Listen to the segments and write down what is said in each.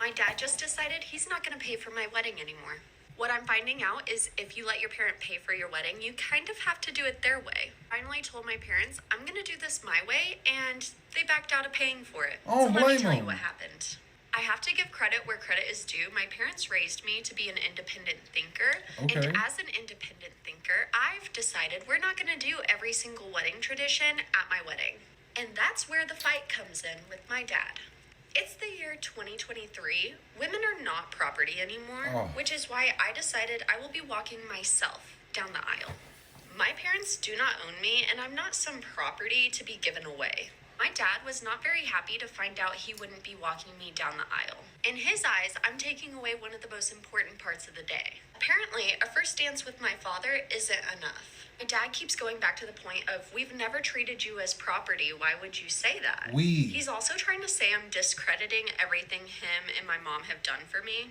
My dad just decided he's not going to pay for my wedding anymore. What I'm finding out is if you let your parent pay for your wedding, you kind of have to do it their way. I finally told my parents, I'm going to do this my way, and they backed out of paying for it. I So don't let me blame tell you what them. happened. I have to give credit where credit is due. My parents raised me to be an independent thinker. And Okay. as an independent thinker, I've decided we're not going to do every single wedding tradition at my wedding. And that's where the fight comes in with my dad. It's the year 2023. Women are not property anymore, Oh. which is why I decided I will be walking myself down the aisle. My parents do not own me, and I'm not some property to be given away. My dad was not very happy to find out he wouldn't be walking me down the aisle. In his eyes, I'm taking away one of the most important parts of the day. Apparently, a first dance with my father isn't enough. My dad keeps going back to the point of, we've never treated you as property, why would you say that? He's also trying to say I'm discrediting everything him and my mom have done for me,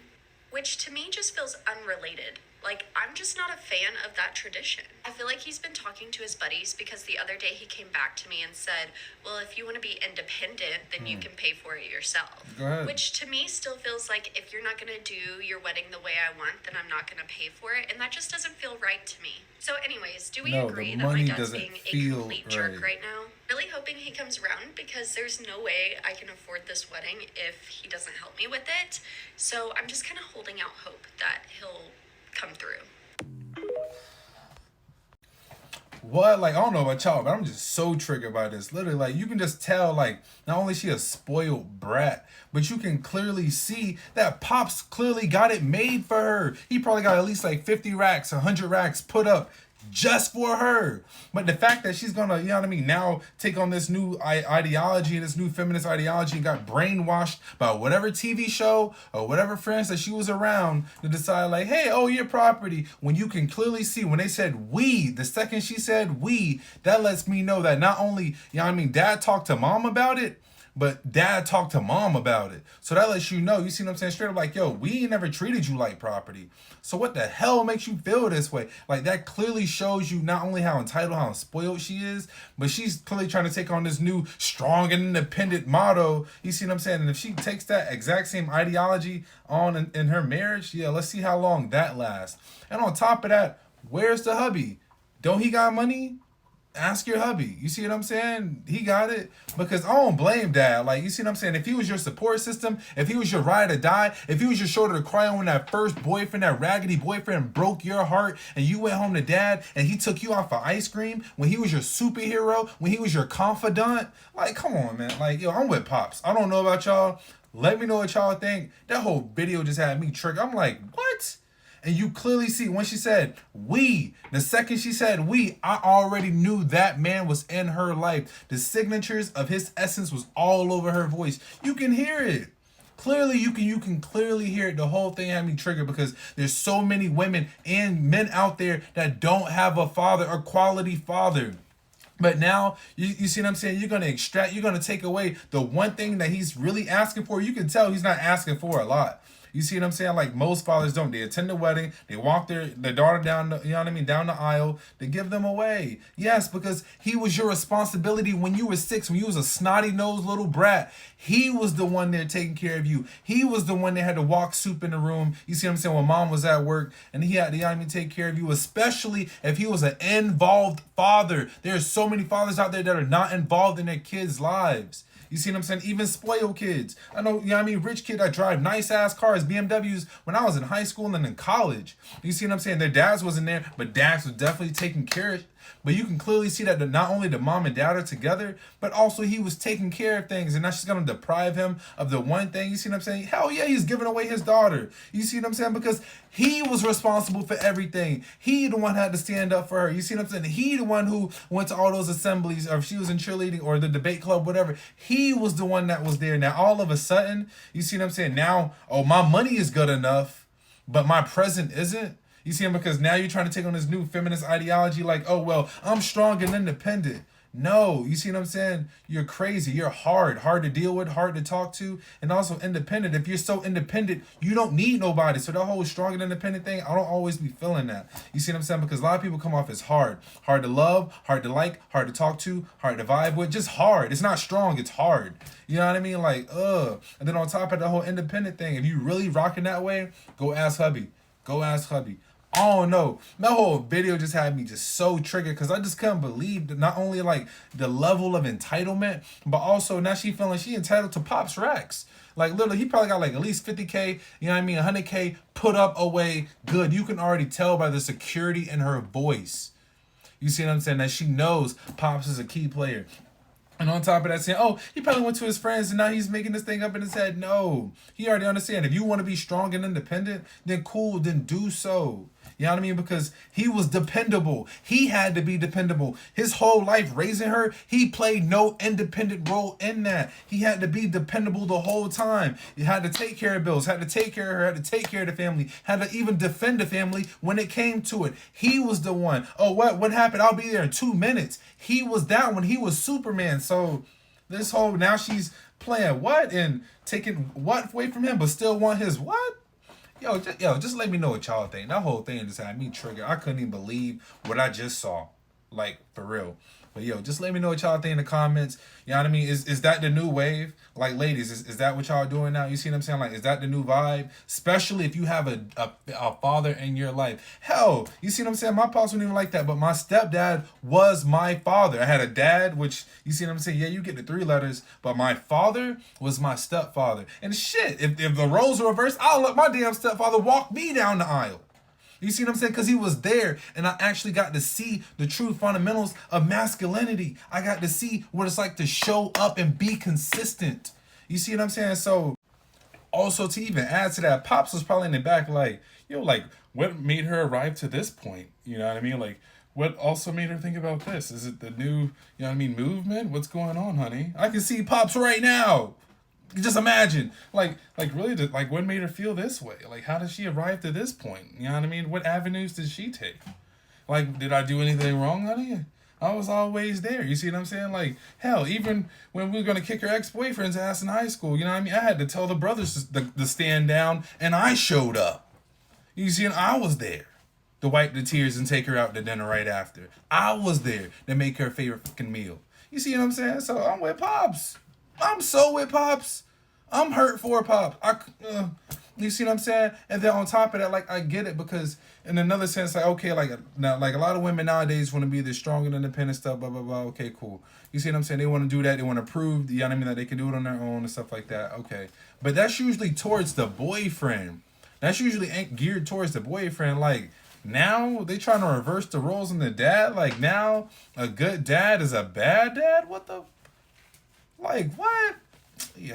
which to me just feels unrelated. Like, I'm just not a fan of that tradition. I feel like he's been talking to his buddies because the other day he came back to me and said, well, if you want to be independent, then you can pay for it yourself. Go ahead. Which to me still feels like if you're not going to do your wedding the way I want, then I'm not going to pay for it. And that just doesn't feel right to me. So anyways, do we No, the agree that my money dad's doesn't being a feel complete jerk right. right now? Really hoping he comes around because there's no way I can afford this wedding if he doesn't help me with it. So I'm just kind of holding out hope that he'll come through. What? Like, I don't know about y'all, but I'm just so triggered by this. Literally, like, you can just tell, like, not only is she a spoiled brat, but you can clearly see that Pops clearly got it made for her. He probably got at least like 50 racks, 100 racks put up just for her. But the fact that she's gonna, you know what I mean, now take on this new ideology, this new feminist ideology, and got brainwashed by whatever TV show or whatever friends that she was around to decide, like, hey, oh, your property. When you can clearly see when they said we, the second she said we, that lets me know that not only, you know what I mean, dad talked to mom about it, but dad talked to mom about it. So that lets you know, you see what I'm saying? Straight up like, yo, we ain't never treated you like property. So what the hell makes you feel this way? Like, that clearly shows you not only how entitled, how spoiled she is, but she's clearly trying to take on this new strong and independent motto. You see what I'm saying? And if she takes that exact same ideology on in her marriage, yeah, let's see how long that lasts. And on top of that, where's the hubby? Don't he got money? Ask your hubby. You see what I'm saying? He got it. Because I don't blame dad. Like, you see what I'm saying? If he was your support system, if he was your ride or die, if he was your shoulder to cry on when that first boyfriend, that raggedy boyfriend broke your heart and you went home to dad and he took you out for ice cream, when he was your superhero, when he was your confidant, like, come on, man. Like, yo, I'm with Pops. I don't know about y'all. Let me know what y'all think. That whole video just had me triggered. I'm like, what? And you clearly see when she said we, the second she said we, I already knew that man was in her life. The signatures of his essence was all over her voice. You can hear it. Clearly, you can clearly hear it. The whole thing had me triggered because there's so many women and men out there that don't have a father, a quality father. But now, you see what I'm saying? You're going to extract, you're going to take away the one thing that he's really asking for. You can tell he's not asking for a lot. You see what I'm saying? Like most fathers don't. They attend the wedding, they walk their daughter down, you know what I mean, down the aisle, they give them away. Yes, because he was your responsibility when you were 6, when you was a snotty-nosed little brat. He was the one there taking care of you. He was the one that had to walk soup in the room. You see what I'm saying? When mom was at work, and he had to, you know what I mean, take care of you, especially if he was an involved father. There's so many fathers out there that are not involved in their kids' lives. You see what I'm saying? Even spoiled kids. I know, you know what I mean? Rich kids that drive nice ass cars, BMWs, when I was in high school and in college. You see what I'm saying? Their dads wasn't there, but dads was definitely taking care of. But you can clearly see that not only the mom and dad are together, but also he was taking care of things. And now she's going to deprive him of the one thing. You see what I'm saying? Hell yeah, he's giving away his daughter. You see what I'm saying? Because he was responsible for everything. He the one had to stand up for her. You see what I'm saying? He the one who went to all those assemblies, or if she was in cheerleading or the debate club, whatever. He was the one that was there. Now, all of a sudden, you see what I'm saying? Now, oh, my money is good enough, but my present isn't. You see him because now you're trying to take on this new feminist ideology like, oh, well, I'm strong and independent. No, you see what I'm saying? You're crazy. You're hard to deal with, hard to talk to, and also independent. If you're so independent, you don't need nobody. So that whole strong and independent thing, I don't always be feeling that. You see what I'm saying? Because a lot of people come off as hard to love, hard to like, hard to talk to, hard to vibe with, just hard. It's not strong, it's hard. You know what I mean? Like, And then on top of the whole independent thing, if you really rocking that way, go ask hubby. Go ask hubby. I don't know. That whole video just had me just so triggered because I just couldn't believe that not only like the level of entitlement, but also now she feeling she entitled to Pop's racks. Like literally, he probably got like at least 50K, you know what I mean, 100K put up away good. You can already tell by the security in her voice. You see what I'm saying? That she knows Pops is a key player. And on top of that, saying, oh, he probably went to his friends and now he's making this thing up in his head. No, he already understand. If you want to be strong and independent, then cool, then do so. You know what I mean? Because he was dependable. He had to be dependable. His whole life raising her, he played no independent role in that. He had to be dependable the whole time. He had to take care of bills, had to take care of her, had to take care of the family, had to even defend the family when it came to it. He was the one. Oh, what happened? I'll be there in 2 minutes. He was that one. He was Superman. So this whole, now she's playing what and taking what away from him, but still want his what? Just let me know what y'all think. That whole thing just had me triggered. I couldn't even believe what I just saw. Like, for real. But just let me know what y'all think in the comments. You know what I mean? Is that the new wave? Like, ladies, is that what y'all doing now? You see what I'm saying? Like, is that the new vibe? Especially if you have a father in your life. Hell, you see what I'm saying? My pops wouldn't even like that, but my stepdad was my father. I had a dad, which, you see what I'm saying? Yeah, you get the 3 letters, but my father was my stepfather. And shit, if the roles were reversed, I'll let my damn stepfather walk me down the aisle. You see what I'm saying? Because he was there, and I actually got to see the true fundamentals of masculinity. I got to see what it's like to show up and be consistent. You see what I'm saying? So, also to even add to that, Pops was probably in the back like, like, what made her arrive to this point? You know what I mean? Like, what also made her think about this? Is it the new, you know what I mean, movement? What's going on, honey? I can see Pops right now. Just imagine, like really, like what made her feel this way? Like, how did she arrive to this point? You know what I mean? What avenues did she take? Like, did I do anything wrong, honey? I was always there. You see what I'm saying? Like, hell, even when we were gonna kick her ex-boyfriend's ass in high school, you know what I mean? I had to tell the brothers to stand down, and I showed up. You see, and I was there to wipe the tears and take her out to dinner right after. I was there to make her favorite fucking meal. You see what I'm saying? So I'm with Pops. I'm so with Pops. I'm hurt for Pops. You see what I'm saying? And then on top of that, like, I get it because in another sense, like, okay, like now, like a lot of women nowadays want to be this strong and independent stuff, blah, blah, blah. Okay, cool. You see what I'm saying? They want to do that. They want to prove, you know what I mean, that they can do it on their own and stuff like that. Okay. But that's usually towards the boyfriend. That's usually geared towards the boyfriend. Like, now they trying to reverse the roles in the dad. Like, now a good dad is a bad dad? What the... Like, what?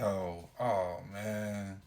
Oh, man.